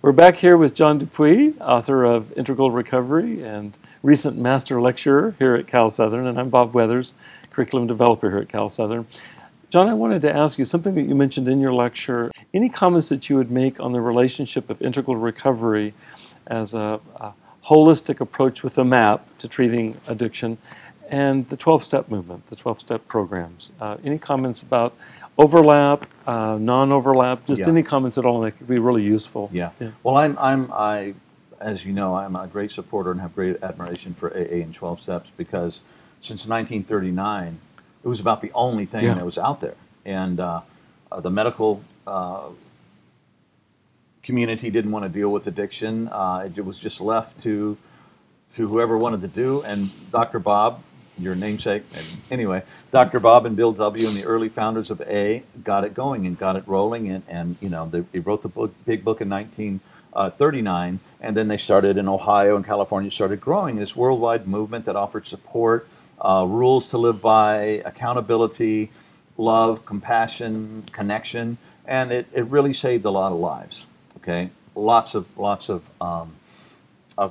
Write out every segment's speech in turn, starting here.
We're back here with John Dupuy, author of Integral Recovery and recent master lecturer here at Cal Southern, and I'm Bob Weathers, curriculum developer here at Cal Southern. John, I wanted to ask you something that you mentioned in your lecture. Any comments that you would make on the relationship of integral recovery as a holistic approach with a map to treating addiction and the 12-step movement, the 12-step programs? Any comments about overlap, non-overlap, just any comments at all that could be really useful? Yeah. Well, as you know, I'm a great supporter and have great admiration for AA and 12 steps because since 1939, it was about the only thing that was out there. And the medical community didn't want to deal with addiction. It was just left to whoever wanted to do. And Dr. Bob, your namesake, anyway, Dr. Bob and Bill W. and the early founders of A got it going and got it rolling, and you know, they wrote the big book in 1939, and then they started in Ohio and California, started growing this worldwide movement that offered support, rules to live by, accountability, love, compassion, connection, and it really saved a lot of lives. Okay, lots of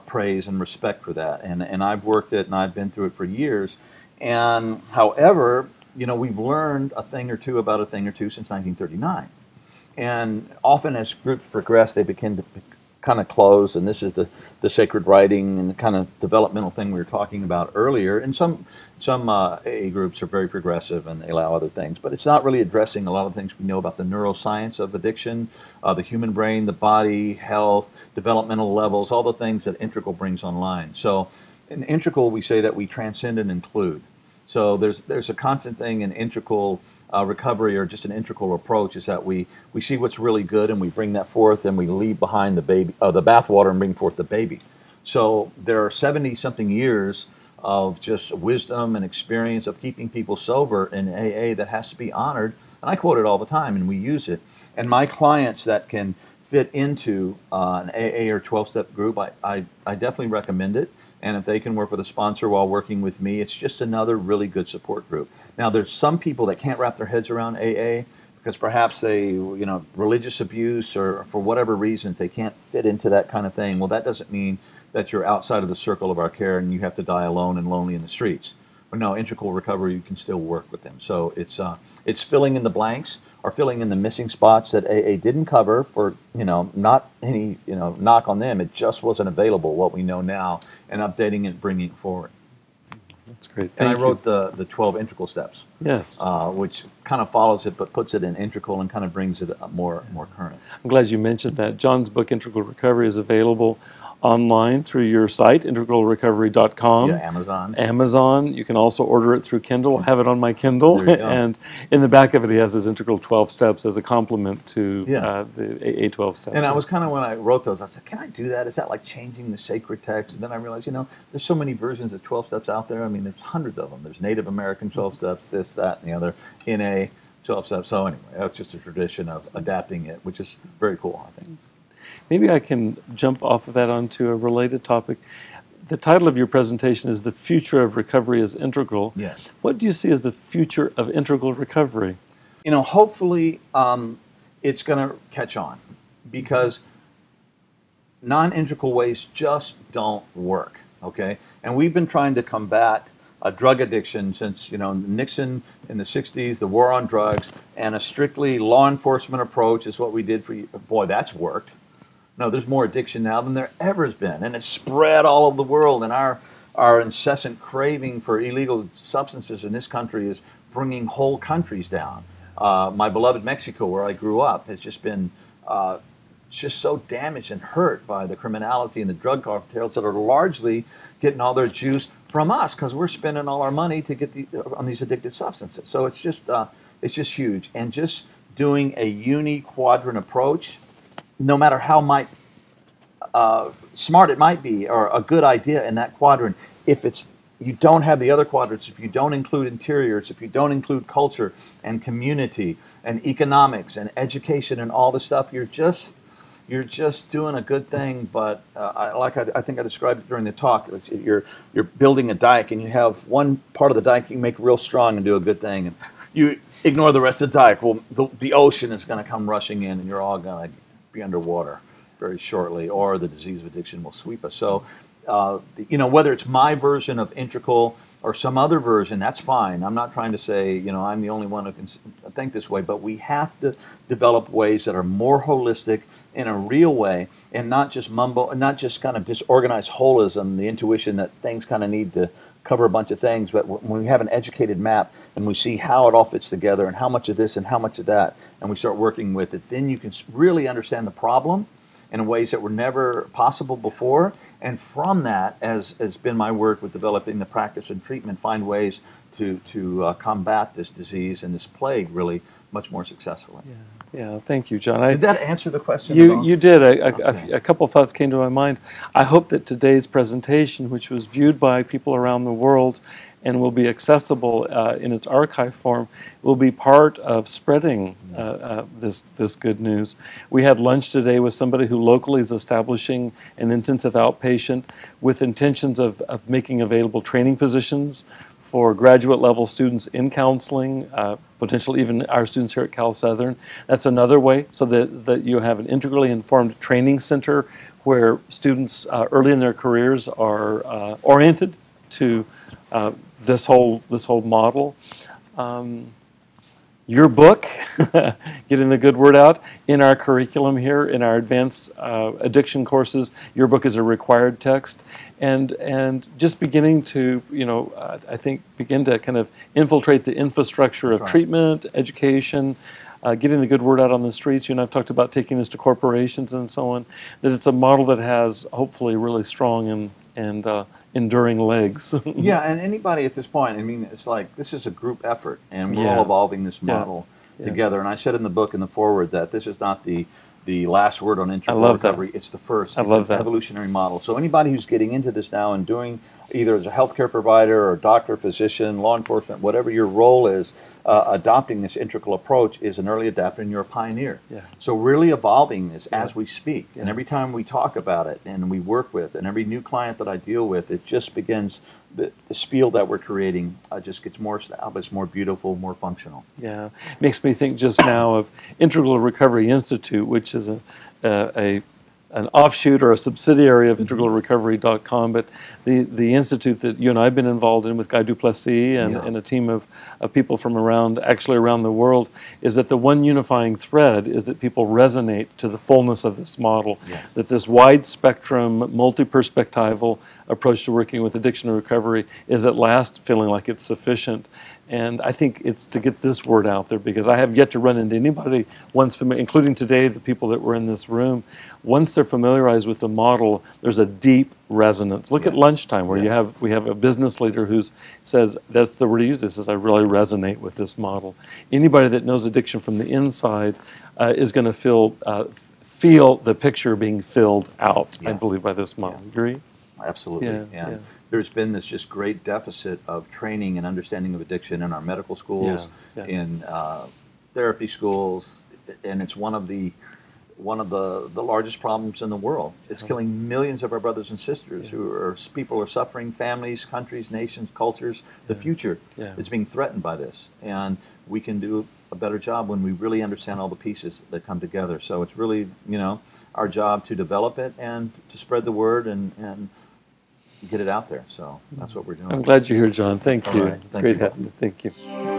praise and respect for that, and I've worked it and I've been through it for years. And however, you know, we've learned a thing or two about a thing or two since 1939, and often as groups progress, they begin to kind of close, and this is the sacred writing and the kind of developmental thing we were talking about earlier. And some AA groups are very progressive and they allow other things, but it's not really addressing a lot of things we know about the neuroscience of addiction, the human brain, the body, health, developmental levels, all the things that Integral brings online. So in Integral, we say that we transcend and include. So there's a constant thing in Integral recovery, or just an integral approach, is that we see what's really good and we bring that forth, and we leave behind the baby, the bathwater, and bring forth the baby. So there are 70-something years of just wisdom and experience of keeping people sober in AA that has to be honored. And I quote it all the time, and we use it. And my clients that can fit into an AA or 12-step group, I definitely recommend it. And if they can work with a sponsor while working with me, it's just another really good support group. Now, there's some people that can't wrap their heads around AA because perhaps they, you know, religious abuse or for whatever reasons, they can't fit into that kind of thing. Well, that doesn't mean that you're outside of the circle of our care and you have to die alone and lonely in the streets. But no, integral recovery, you can still work with them. So it's filling in the blanks or filling in the missing spots that AA didn't cover for, you know, not any, you know, knock on them. It just wasn't available, what we know now, and updating it, bringing it forward. That's great. And I wrote the 12 integral steps. Yes. Which kind of follows it, but puts it in integral and kind of brings it more current. I'm glad you mentioned that. John's book, Integral Recovery, is available online through your site, integralrecovery.com. Yeah, Amazon. Amazon. You can also order it through Kindle. I have it on my Kindle. There you go. And in the back of it, he has his Integral 12 Steps as a complement to the AA 12 Steps. And I was kind of, when I wrote those, I said, can I do that? Is that like changing the sacred text? And then I realized, you know, there's so many versions of 12 Steps out there. I mean, there's hundreds of them. There's Native American 12 Steps, this, that, and the other, NA 12 Steps. So anyway, that's just a tradition of adapting it, which is very cool, I think. Maybe I can jump off of that onto a related topic. The title of your presentation is The Future of Recovery is Integral. Yes. What do you see as the future of integral recovery? You know, hopefully it's going to catch on, because non-integral ways just don't work, okay? And we've been trying to combat drug addiction since, you know, Nixon in the 60s, the war on drugs, and a strictly law enforcement approach is what we did for you. Boy, that's worked. No, there's more addiction now than there ever has been, and it's spread all over the world, and our incessant craving for illegal substances in this country is bringing whole countries down. My beloved Mexico, where I grew up, has just been just so damaged and hurt by the criminality and the drug cartels that are largely getting all their juice from us because we're spending all our money to get on these addictive substances. So it's just huge, and just doing a uni-quadrant approach, no matter how smart it might be or a good idea in that quadrant, if you don't have the other quadrants, if you don't include interiors, if you don't include culture and community and economics and education and all this stuff, you're just doing a good thing. But I think I described it during the talk. You're building a dike, and you have one part of the dike you make real strong and do a good thing, and you ignore the rest of the dike. Well, the ocean is going to come rushing in, and you're all going to be underwater. very shortly, or the disease of addiction will sweep us. So, you know, whether it's my version of integral or some other version, that's fine. I'm not trying to say, you know, I'm the only one who can think this way, but we have to develop ways that are more holistic in a real way, and not just not just kind of disorganized holism, the intuition that things kind of need to cover a bunch of things, but when we have an educated map and we see how it all fits together and how much of this and how much of that, and we start working with it, then you can really understand the problem in ways that were never possible before. And from that, as has been my work with developing the practice and treatment, find ways to combat this disease and this plague really much more successfully. Yeah, thank you, John. Did that answer the question? You did. Okay. A couple of thoughts came to my mind. I hope that today's presentation, which was viewed by people around the world and will be accessible in its archive form, will be part of spreading this good news. We had lunch today with somebody who locally is establishing an intensive outpatient with intentions of making available training positions for graduate level students in counseling, potentially even our students here at Cal Southern. That's another way, so that you have an integrally informed training center where students early in their careers are oriented to this whole model. Your book, getting the good word out, in our curriculum here, in our advanced addiction courses, your book is a required text, and just beginning to, you know, I think begin to kind of infiltrate the infrastructure of treatment, education, getting the good word out on the streets. You and I've talked about taking this to corporations and so on, that it's a model that has hopefully really strong and enduring legs. Yeah, and anybody at this point, I mean, it's like this is a group effort, and we're all evolving this model together. And I said in the book in the foreword that this is not the last word on integral recovery. It's the first. It's an evolutionary model. So anybody who's getting into this now and doing either as a healthcare provider or doctor, physician, law enforcement, whatever your role is, adopting this integral approach is an early adapter, and you're a pioneer. So really evolving this as we speak. And every time we talk about it and we work with, and every new client that I deal with, it just begins, this field that we're creating just gets more established, more beautiful, more functional. Yeah, makes me think just now of Integral Recovery Institute, which is an offshoot or a subsidiary of integralrecovery.com, but the institute that you and I have been involved in with Guy Dupuy and a team of people from around the world, is that the one unifying thread is that people resonate to the fullness of this model, that this wide spectrum, multi-perspectival approach to working with addiction and recovery is at last feeling like it's sufficient. And I think it's to get this word out there, because I have yet to run into anybody once familiar, including today, the people that were in this room, once they're familiarized with the model, there's a deep resonance. Look at lunchtime, where we have a business leader who says, that's the word he uses, says, I really resonate with this model. Anybody that knows addiction from the inside is going to feel the picture being filled out, I believe, by this model. Agree? Absolutely. There's been this just great deficit of training and understanding of addiction in our medical schools, in therapy schools, and it's one of the largest problems in the world. It's killing millions of our brothers and sisters people are suffering, families, countries, nations, cultures. The future is being threatened by this, and we can do a better job when we really understand all the pieces that come together. So it's really, you know, our job to develop it and to spread the word and get it out there. So that's what we're doing. I'm glad you're here, John. Thank you. Right. It's great having you. Thank you.